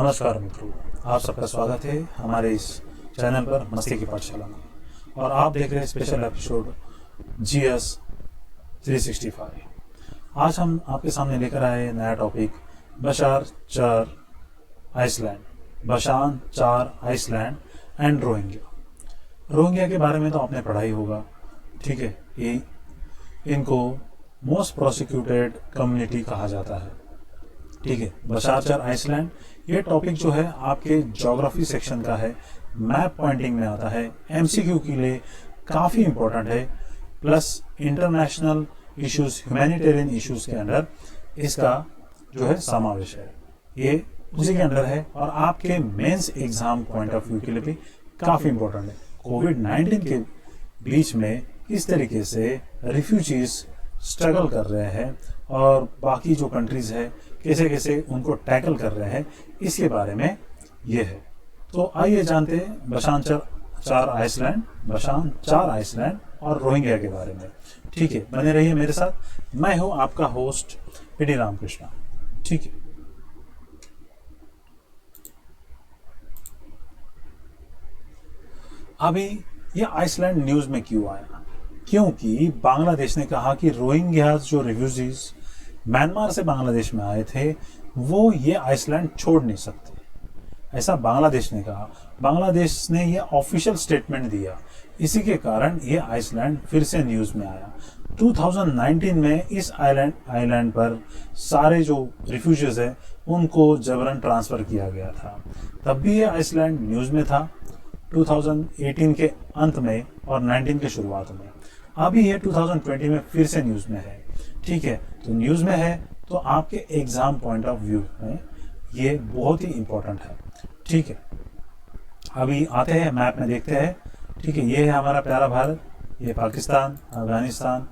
नमस्कार मित्रों, आप सबका स्वागत है हमारे इस चैनल पर मस्ती की पाठशाला में। और आप देख रहे हैं स्पेशल एपिसोड GS 365। आज हम आपके सामने लेकर आए नया topic बशार Char Iceland and Rohingya के बारे में तो आपने पढ़ा ही होगा। ठीक है, ये इनको मोस्ट प्रोसिक्यूटेड कम्युनिटी कहा जाता है। ठीक है, बशार चार आइसलैंड ये टॉपिक जो है आपके ज्योग्राफी सेक्शन का है, मैप पॉइंटिंग में आता है, MCQ के लिए काफ़ी इंपॉर्टेंट है, plus international issues, humanitarian issues के अंदर इसका जो है समावेश है। ये उसी के अंदर है और आपके mains exam point of view के लिए भी काफ़ी इंपॉर्टेंट है। कोविड-19 के बीच में किस तरीके से रिफ्यूजीज स्ट्रगल कर रहे हैं और बाकी जो कंट्रीज है कैसे कैसे उनको टैकल कर रहे हैं, इसके बारे में ये है। तो आइए जानते हैं बशार चार आइसलैंड और रोहिंग्या के बारे में। ठीक है, बने रहिए मेरे साथ। मैं हूं आपका होस्ट PD रामकृष्णा। ठीक है, अभी ये आइसलैंड न्यूज में क्यों आया? क्योंकि बांग्लादेश ने कहा कि रोहिंग्याज जो रिफ्यूजीज म्यांमार से बांग्लादेश में आए थे वो ये आइसलैंड छोड़ नहीं सकते, ऐसा बांग्लादेश ने कहा। बांग्लादेश ने ये ऑफिशियल स्टेटमेंट दिया, इसी के कारण ये आइसलैंड फिर से न्यूज में आया। 2019 में इस आइलैंड पर सारे जो रिफ्यूजीज है उनको जबरन ट्रांसफर किया गया था, तब भी ये आइसलैंड न्यूज में था 2018 के अंत में और 19 के शुरुआत में। अभी ये 2020 में फिर से न्यूज में है। ठीक है, तो न्यूज में है तो आपके एग्जाम पॉइंट ऑफ व्यू में ये बहुत ही इंपॉर्टेंट है। ठीक है, अभी आते हैं मैप में देखते हैं। ठीक है, ये है हमारा प्यारा भारत, ये पाकिस्तान, अफगानिस्तान,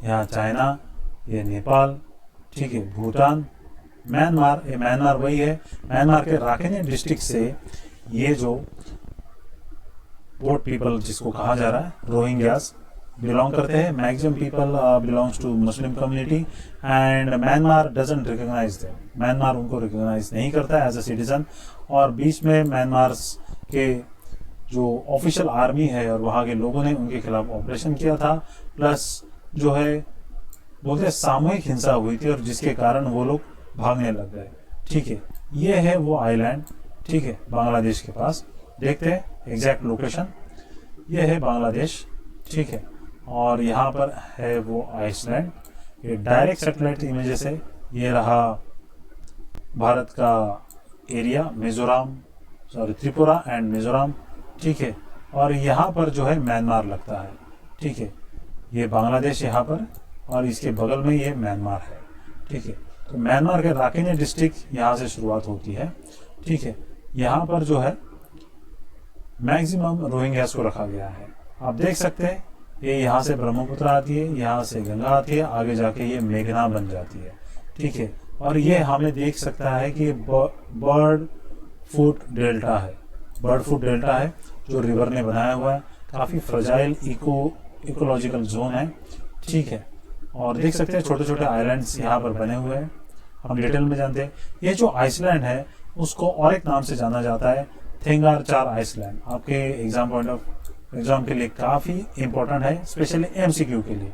यहाँ चाइना, ये नेपाल, ठीक है, भूटान, म्यांमार, ये म्यांमार वही है। म्यांमार के राखाइन डिस्ट्रिक्ट से ये जो बोट पीपल जिसको कहा जा रहा है रोहिंग्यास बिलोंग करते हैं। Maximum people belongs to Muslim community and Myanmar doesn't recognise them. Myanmar उनको रिकॉग्नाइज नहीं करता है एज अ सिटीजन। और बीच में म्यांमार के जो ऑफिशियल आर्मी है और वहाँ के लोगों ने उनके खिलाफ ऑपरेशन किया था, प्लस जो है बोलते सामूहिक हिंसा हुई थी और जिसके कारण वो लोग भागने लग गए। ठीक है, ये है वो आइलैंड। ठीक है, बांग्लादेश के पास। देखते हैं एग्जैक्ट लोकेशन, ये है बांग्लादेश। ठीक है, और यहाँ पर है वो आइसलैंड। ये डायरेक्ट सैटेलाइट इमेजेस है। ये रहा भारत का एरिया, त्रिपुरा एंड मिजोरम। ठीक है, और यहाँ पर जो है म्यांमार लगता है। ठीक है, ये बांग्लादेश यहाँ पर और इसके बगल में ये म्यांमार है। ठीक है, तो म्यांमार के राखाइन डिस्ट्रिक्ट यहाँ से शुरुआत होती है। ठीक है, यहाँ पर जो है मैक्सिमम रोहिंग्यास को रखा गया है। आप देख सकते हैं ये यहाँ से ब्रह्मपुत्र आती है, यहाँ से गंगा आती है, आगे जाके ये मेघना बन जाती है। ठीक है, और ये हमें देख सकता है कि बर्ड फुट डेल्टा है जो रिवर ने बनाया हुआ है। काफ़ी फ्रजाइल इकोलॉजिकल जोन है। ठीक है, और देख सकते हैं छोटे छोटे आइलैंड्स यहाँ पर बने हुए हैं। हम डिटेल में जानते हैं ये जो आइसलैंड है उसको और एक नाम से जाना जाता है, थेंगार चार आइसलैंड। आपके एग्जाम के लिए काफी इंपॉर्टेंट है, स्पेशली MCQ के लिए।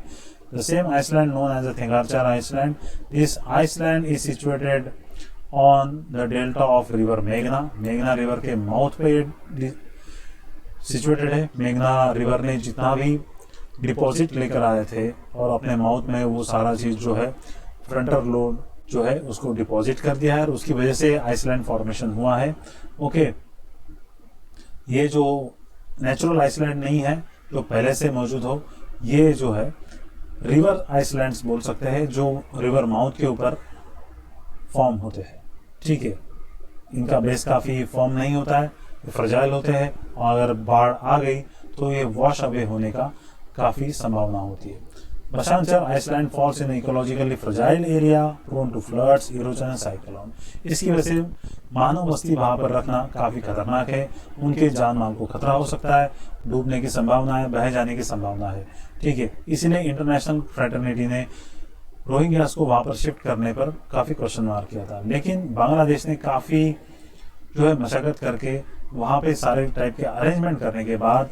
The same island known as the Thengar Char island. This island is situated on the delta of river मेघना रिवर के माउथ पे सिचुएटेड है। मेघना रिवर ने जितना भी डिपॉजिट लेकर आए थे और अपने माउथ में वो सारा चीज जो है फ्रंटल लोड जो है उसको डिपॉजिट कर दिया है और उसकी वजह से आइसलैंड फॉर्मेशन हुआ है। ओके, ये जो नेचुरल आइसलैंड नहीं है जो पहले से मौजूद हो, ये जो है रिवर आइसलैंड्स बोल सकते हैं जो रिवर माउथ के ऊपर फॉर्म होते हैं। ठीक है, इनका बेस काफ़ी फॉर्म नहीं होता है, फ्रजाइल होते हैं और अगर बाढ़ आ गई तो ये वॉश अवे होने का काफ़ी संभावना होती है। बशार Char island falls in ecologically fragile area prone to floods, erosion and cyclone. इसकी वजह से मानव बस्ती वहां पर रखना काफी खतरनाक है। उनके जान माल को खतरा हो सकता है, डूबने की संभावना है, बह जाने की संभावना है। ठीक है, इसीलिए इंटरनेशनल फ्रेटर्निटी ने रोहिंग्यास को वहां पर शिफ्ट करने पर काफी क्वेश्चन मार्क किया था, लेकिन बांग्लादेश ने काफी जो है मशक्कत करके वहाँ पे सारे टाइप के अरेंजमेंट करने के बाद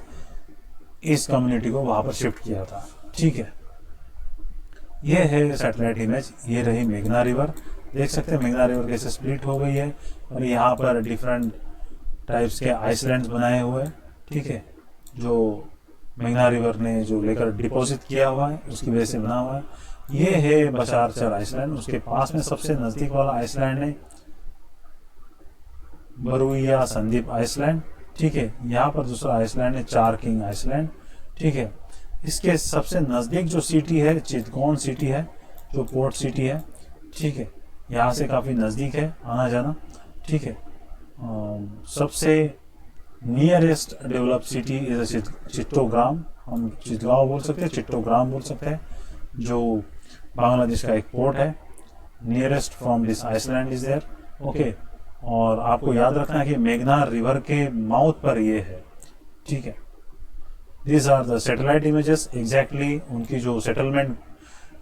इस कम्युनिटी को वहाँ पर शिफ्ट किया था। ठीक है, ये है सैटेलाइट इमेज। ये रही मेघना रिवर, देख सकते हैं मेघना रिवर कैसे स्प्लिट हो गई है और यहाँ पर डिफरेंट टाइप्स के आइसलैंड्स बनाए हुए हैं। ठीक है, जो मेघना रिवर ने जो लेकर डिपॉजिट किया हुआ है उसकी वजह से बना हुआ है। ये है बशारचर आइसलैंड, उसके पास में सबसे नजदीक वाला आइसलैंड है बरुइया संदीप आइसलैंड। ठीक है, यहाँ पर दूसरा आइसलैंड है चार किंग आइसलैंड। ठीक है, इसके सबसे नज़दीक जो सिटी है चिटगोन सिटी है, जो पोर्ट सिटी है। ठीक है, यहाँ से काफ़ी नज़दीक है आना जाना। ठीक है, सबसे नियरेस्ट डेवलप सिटी इज चिट्टोग्राम, हम चिटगांव बोल सकते हैं, चिट्टोग्राम बोल सकते हैं, जो बांग्लादेश का एक पोर्ट है। Nearest from this island is there. Okay, और आपको याद रखना है कि मेघना रिवर के माउथ पर ये है। ठीक है, this are the satellite images. Exactly उनकी जो सेटलमेंट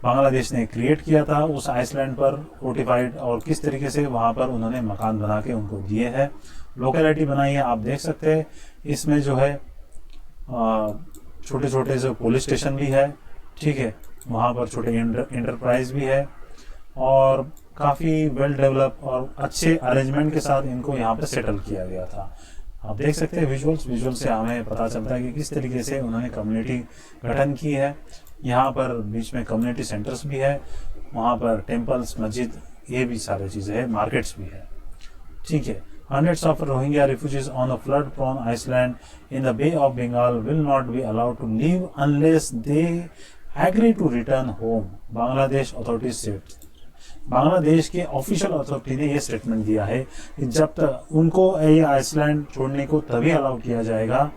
बांग्लादेश ने क्रिएट किया था उस आइसलैंड पर फोर्टिफाइड, और किस तरीके से वहाँ पर उन्होंने मकान बना के उनको दिए हैं, लोकेलिटी बनाई है, आप देख सकते हैं। इसमें जो है छोटे छोटे जो पुलिस स्टेशन भी है। ठीक है, वहाँ पर छोटे इंटरप्राइज भी है और काफ़ी वेल डेवलप और अच्छे अरेंजमेंट के साथ इनको यहाँ पर सेटल किया गया था। आप देख सकते हैं विजुअल से हमें पता चलता है कि किस तरीके से उन्होंने कम्युनिटी गठन की है। यहाँ पर बीच में कम्युनिटी सेंटर्स भी है, वहाँ पर टेम्पल्स, मस्जिद, ये भी सारी चीज़ें हैं, मार्केट्स भी है। ठीक है, hundreds of Rohingya refugees on a flood-prone island in the Bay of Bengal will not be allowed to leave unless they agree to return home, Bangladesh authority said। Bangladesh के ऑफिशियल अथॉरिटी ने यह स्टेटमेंट दिया है कि जब तक उनको ये आइसलैंड छोड़ने को तभी अलाउ किया जाएगा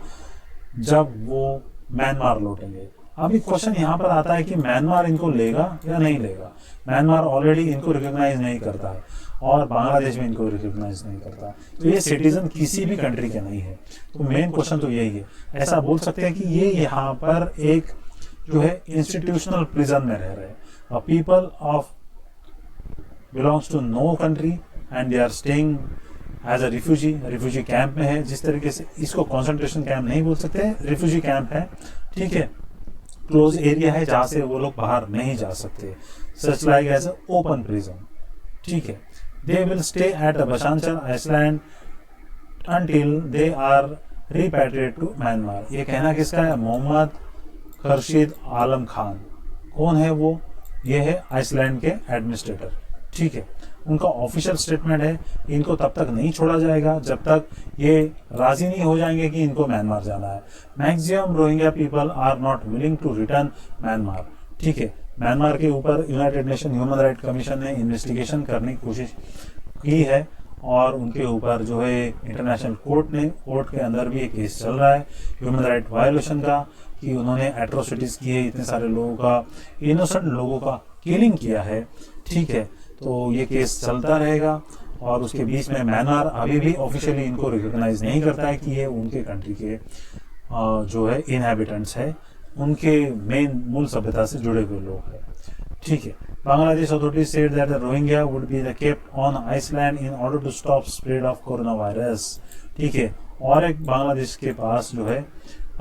जब वो म्यांमार लौटेंगे। अभी क्वेश्चन यहाँ पर आता है कि म्यांमार इनको लेगा या नहीं लेगा। म्यांमार ऑलरेडी इनको रिकॉग्नाइज नहीं करता है और बांग्लादेश में इनको रिकॉग्नाइज नहीं करता, तो ये सिटीजन किसी भी कंट्री के नहीं है। तो मेन क्वेश्चन तो यही है। ऐसा बोल सकते हैं कि ये यहाँ पर एक जो है इंस्टीट्यूशनल प्रिजन में रह रहे हैं। People of belongs to no country and they are staying as a refugee camp में है। जिस तरीके से इसको कॉन्सेंट्रेशन कैंप नहीं बोल सकते, रिफ्यूजी कैंप है। ठीक है, क्लोज एरिया है जहाँ से वो लोग बाहर नहीं जा सकते, such like as open prison. ठीक है, they will stay at Bhasan Char island until they are repatriated to Myanmar. ये कहना किसका है? मोहम्मद खर्शीद आलम खान। कौन है वो? ये है आइसलैंड के एडमिनिस्ट्रेटर। ठीक है, उनका ऑफिशियल स्टेटमेंट है इनको तब तक नहीं छोड़ा जाएगा जब तक ये राजी नहीं हो जाएंगे कि इनको म्यांमार जाना है। Maximum Rohingya people are not willing to return Myanmar. ठीक है, म्यांमार के ऊपर United Nation human right commission ने इन्वेस्टिगेशन करने की कोशिश की है और उनके ऊपर जो है इंटरनेशनल कोर्ट के अंदर भी एक केस चल रहा है ह्यूमन राइट वायोलेशन का, कि उन्होंने एट्रोसिटीज की है, इतने सारे लोगों का, इनोसेंट लोगों का किलिंग किया है। ठीक है, तो ये केस चलता रहेगा और उसके बीच में म्यांमार अभी भी ऑफिशियली इनको रिकॉग्नाइज नहीं करता है कि ये उनके कंट्री के जो है इनहैबिटेंट्स है, उनके मेन मूल सभ्यता से जुड़े हुए लोग हैं। ठीक है, Bangladesh authorities said that the Rohingya would be kept on island in order to stop spread of corona virus. ठीक है, और एक बांग्लादेश के पास जो है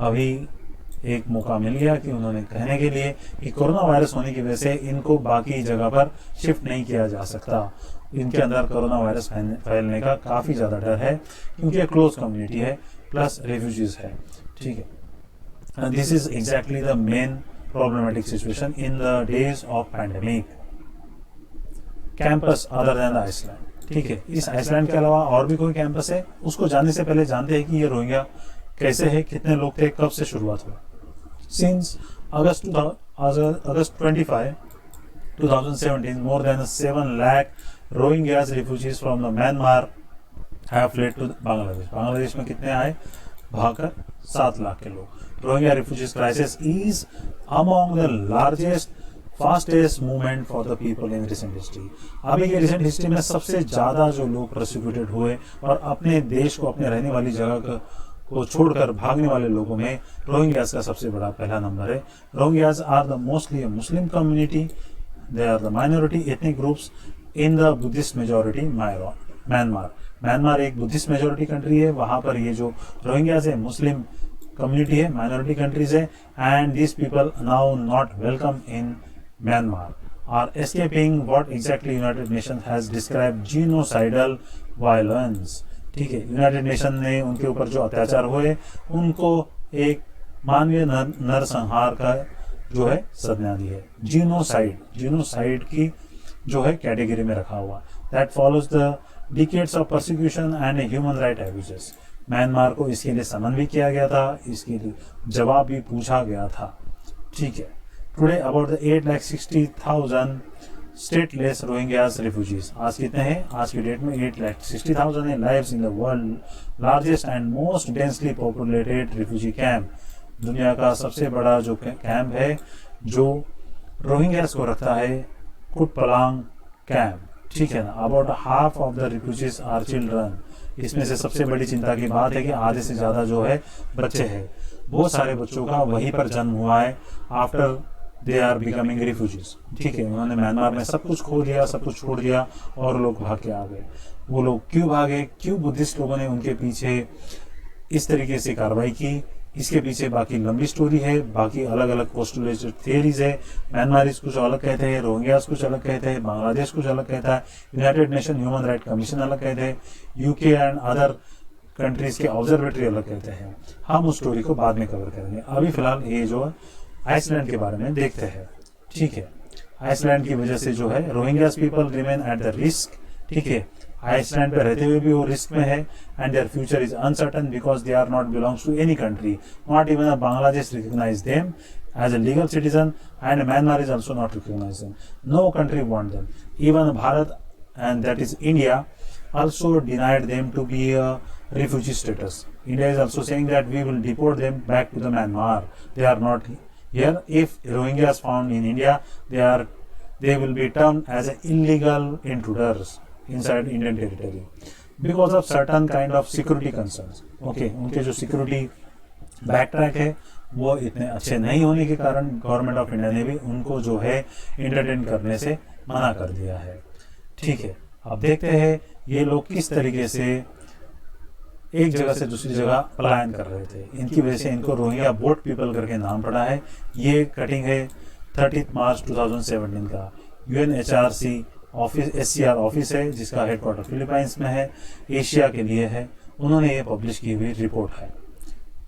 अभी एक मौका मिल गया कि उन्होंने कहने के लिए कि कोरोना वायरस होने की वजह से इनको बाकी जगह पर शिफ्ट नहीं किया जा सकता। इनके अंदर कोरोना वायरस फैलने का काफ़ी ज़्यादा डर है क्योंकि क्लोज कम्युनिटी है प्लस रेफ्यूजीज है। ठीक है, this is exactly the main problematic situation in the days of pandemic. Camps other than the island. ठीक है, इस आइसलैंड के अलावा और भी कोई कैंपस है, उसको जानने से पहले जानते हैं कि ये रोहिंग्या कैसे है, कितने लोग थे, कब से शुरुआत हुई। Since August 25, 2017, more than 7 lakh Rohingyas refugees from the Myanmar have fled to Bangladesh. Bangladesh में कितने आए भागकर? 7 लाख के लोग। Rohingya refugees crisis is among the largest fastest movement for the people in recent history. अभी के रिसेंट हिस्ट्री में सबसे ज़्यादा जो लोग प्रोसिक्यूटेड हुए और अपने देश को, अपने रहने वाली जगह को छोड़कर भागने वाले लोगों में रोहिंग्यास का सबसे बड़ा पहला नंबर है। Rohingyas are the mostly Muslim community, they are the minority ethnic groups in the Buddhist majority Myanmar. Myanmar एक बुद्धिस्ट मेजोरिटी कंट्री है, वहाँ पर ये जो रोहिंग्याज है मुस्लिम कम्युनिटी है, माइनॉरिटी कंट्रीज है, and this people now not welcome in Myanmar are escaping what exactly United Nation has describe genocidal violence. ठीक है, यूनाइटेड नेशन ने उनके ऊपर जो अत्याचार हुए उनको एक मानवीय नरसंहार का जो है संज्ञा दी है। जीनोसाइड की जो है कैटेगरी में रखा हुआ, that follows the decades of persecution and human right abuses. Myanmar को इसके लिए समन भी किया गया था, इसके लिए जवाब भी पूछा गया था। ठीक है, today about the 8,60,000 stateless Rohingyas refugees. आज कितने हैं? आज की डेट में 8,60,000 है। Lives in the world largest and most densely populated refugee camp. दुनिया का सबसे बड़ा जो कैंप है जो रोहिंग्यास को रखता है, कुटपलांग कैंप। ठीक है ना, about half of the refugees are children. इसमें से सबसे बड़ी चिंता की बात है कि आधे से ज्यादा जो है बच्चे हैं। बहुत सारे बच्चों का वहीं पर जन्म हुआ है after they are becoming refugees. ठीक है, उन्होंने म्यांमार में सब कुछ खो दिया, सब कुछ छोड़ दिया और लोग भाग के आ गए। वो लोग क्यों भागे, क्यों बुद्धिस्ट लोगों ने उनके पीछे इस तरीके से कार्रवाई की, इसके पीछे बाकी लंबी स्टोरी है, बाकी अलग अलग पोस्टुलेटेड थियरीज है। म्यांमारीज कुछ अलग कहते हैं, रोहिंग्यास कुछ अलग कहते हैं, बांग्लादेश कुछ अलग कहता है, United Nation human right commission अलग कहते हैं, यूके एंड अदर कंट्रीज के ऑब्जर्वेटरी अलग कहते हैं। हम उस स्टोरी को बाद में कवर करेंगे। अभी फिलहाल ये जो आइसलैंड के बारे में देखते हैं। ठीक है, आइसलैंड की वजह से जो है Rohingyas people remain at the risk. ठीक है, आइसलैंड पे रहते हुए भी वो रिस्क में है and their future is uncertain because they are not belongs to any country, not even Bangladesh recognise them as a legal citizen and Myanmar is also not recognizing. No country want them. Even Bharat, and that is India, also denied them to be a refugee status. India is also saying that we will deport them back to the Myanmar. They are not here. If Rohingyas found in India, they will be termed as illegal intruders inside Indian territory because of certain kind of security concerns. Okay, उनके जो security बैकट्रैक है वो इतने अच्छे नहीं होने के कारण गवर्नमेंट ऑफ इंडिया ने भी उनको जो है इंटरटेन करने से मना कर दिया है। ठीक है, अब देखते हैं ये लोग किस तरीके से एक जगह से दूसरी जगह पलायन कर रहे थे। इनकी वजह से इनको रोहिंग्या बोट पीपल करके नाम पड़ा है। ये कटिंग है 30 मार्च 2017 का। UNHRC ऑफिस SCR ऑफिस है जिसका हेडक्वार्टर फिलीपाइंस में है, एशिया के लिए है। उन्होंने ये पब्लिश की हुई रिपोर्ट है।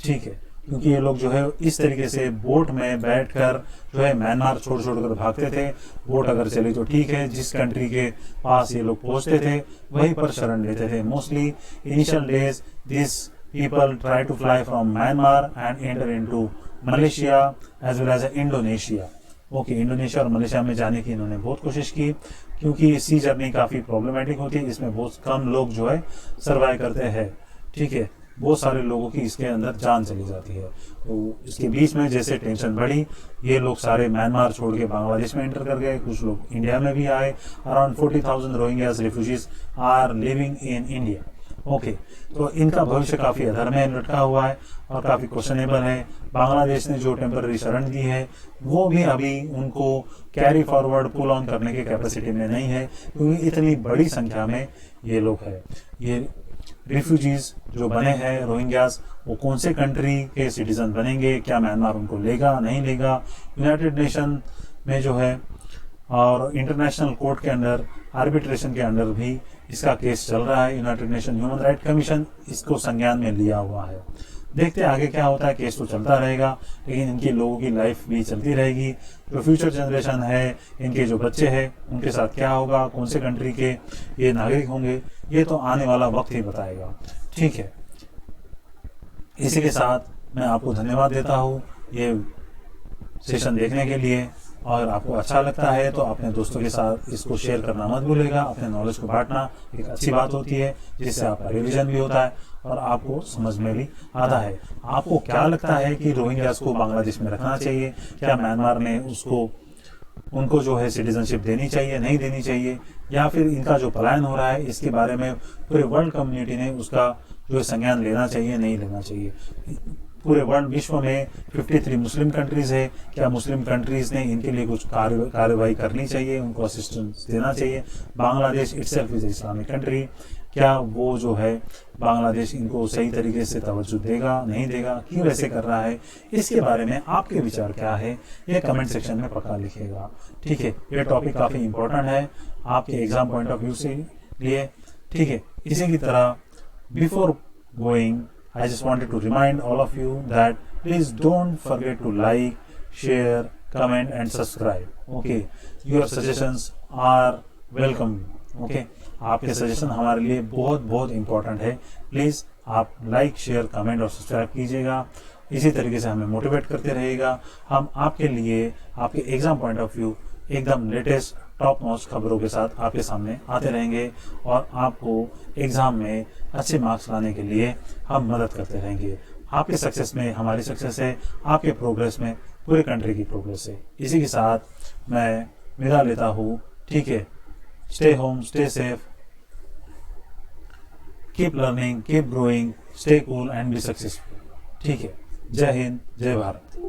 ठीक है, क्योंकि ये लोग जो है इस तरीके से बोट में बैठकर जो है म्यांमार छोड़ कर भागते थे। बोट अगर चली तो ठीक है, जिस कंट्री के पास ये लोग पहुंचते थे वहीं पर शरण लेते थे। Mostly initial days this people try to fly from Myanmar and enter into Malaysia as well as Indonesia. Okay, Indonesia और मलेशिया में जाने की इन्होंने बहुत कोशिश की क्योंकि सी जर्नी काफी प्रॉब्लमेटिक होती है, इसमें बहुत कम लोग जो है सर्वाइव करते हैं। ठीक है, बहुत सारे लोगों की इसके अंदर जान चली जाती है। तो इसके बीच में जैसे टेंशन बढ़ी, ये लोग सारे म्यांमार छोड़ के बांग्लादेश में एंटर कर गए, कुछ लोग इंडिया में भी आए। Around 40,000 Rohingyas refugees are living in India. Okay, तो इनका भविष्य काफी अधर में लटका हुआ है और काफी क्वेश्चनेबल है। बांग्लादेश ने जो टेम्पररी शरण दी है वो भी अभी उनको कैरी फॉरवर्ड पुल ऑन करने की कैपेसिटी में नहीं है क्योंकि इतनी बड़ी संख्या में ये लोग है। ये रिफ्यूजीज जो बने हैं रोहिंग्यास, वो कौन से कंट्री के सिटीजन बनेंगे, क्या म्यांमार उनको लेगा नहीं लेगा। यूनाइटेड नेशन में जो है और इंटरनेशनल कोर्ट के अंदर आर्बिट्रेशन के अंदर भी इसका केस चल रहा है। United Nation human right commission इसको संज्ञान में लिया हुआ है। देखते हैं आगे क्या होता है। केस तो चलता रहेगा लेकिन इनकी लोगों की लाइफ भी चलती रहेगी। जो फ्यूचर जनरेशन है, इनके जो बच्चे हैं, उनके साथ क्या होगा, कौन से कंट्री के ये नागरिक होंगे, ये तो आने वाला वक्त ही बताएगा। ठीक है, इसी के साथ मैं आपको धन्यवाद देता हूँ ये सेशन देखने के लिए। और आपको अच्छा लगता है तो अपने दोस्तों के साथ इसको शेयर करना मत भूलिएगा। अपने नॉलेज को बांटना एक अच्छी बात होती है जिससे आपका रिवीजन भी होता है और आपको समझ में भी आता है। आपको क्या लगता है कि रोहिंग्यास को बांग्लादेश में रखना चाहिए, क्या म्यांमार ने उनको जो है सिटीजनशिप देनी चाहिए नहीं देनी चाहिए, या फिर इनका जो पलायन हो रहा है इसके बारे में पूरे वर्ल्ड कम्युनिटी ने उसका जो संज्ञान लेना चाहिए नहीं लेना चाहिए। पूरे वर्ल्ड विश्व में 53 मुस्लिम कंट्रीज है, क्या मुस्लिम कंट्रीज ने इनके लिए कुछ कार्रवाई करनी चाहिए, उनको असिस्टेंस देना चाहिए। Bangladesh itself is Islamic country, क्या वो जो है बांग्लादेश इनको सही तरीके से तवज्जो देगा, नहीं देगा, क्यों ऐसे कर रहा है, इसके बारे में आपके विचार क्या है ये कमेंट सेक्शन में पक्का लिखिएगा। ठीक है, ये टॉपिक काफ़ी इंपॉर्टेंट है आपके एग्जाम पॉइंट ऑफ व्यू से लिए। ठीक है, इसी की तरह before going I just wanted to remind all of you that please don't forget to like, share, comment and subscribe. Okay, your suggestions are welcome. Okay, आपके सजेशन हमारे लिए बहुत बहुत इम्पोर्टेंट है। प्लीज़ आप लाइक, शेयर, कमेंट और subscribe कीजिएगा। इसी तरीके से हमें मोटिवेट करते रहेगा। हम आपके लिए आपके एग्जाम पॉइंट ऑफ व्यू एकदम लेटेस्ट टॉप नॉच खबरों के साथ आपके सामने आते रहेंगे और आपको एग्ज़ाम में अच्छे मार्क्स लाने के लिए हम मदद करते रहेंगे। आपके सक्सेस में हमारी सक्सेस है, आपके प्रोग्रेस में पूरे कंट्री की प्रोग्रेस है। इसी के साथ मैं विदा लेता हूँ। ठीक है, stay home, stay safe, keep learning, keep growing, stay cool and be successful. ठीक है, जय हिंद, जय भारत।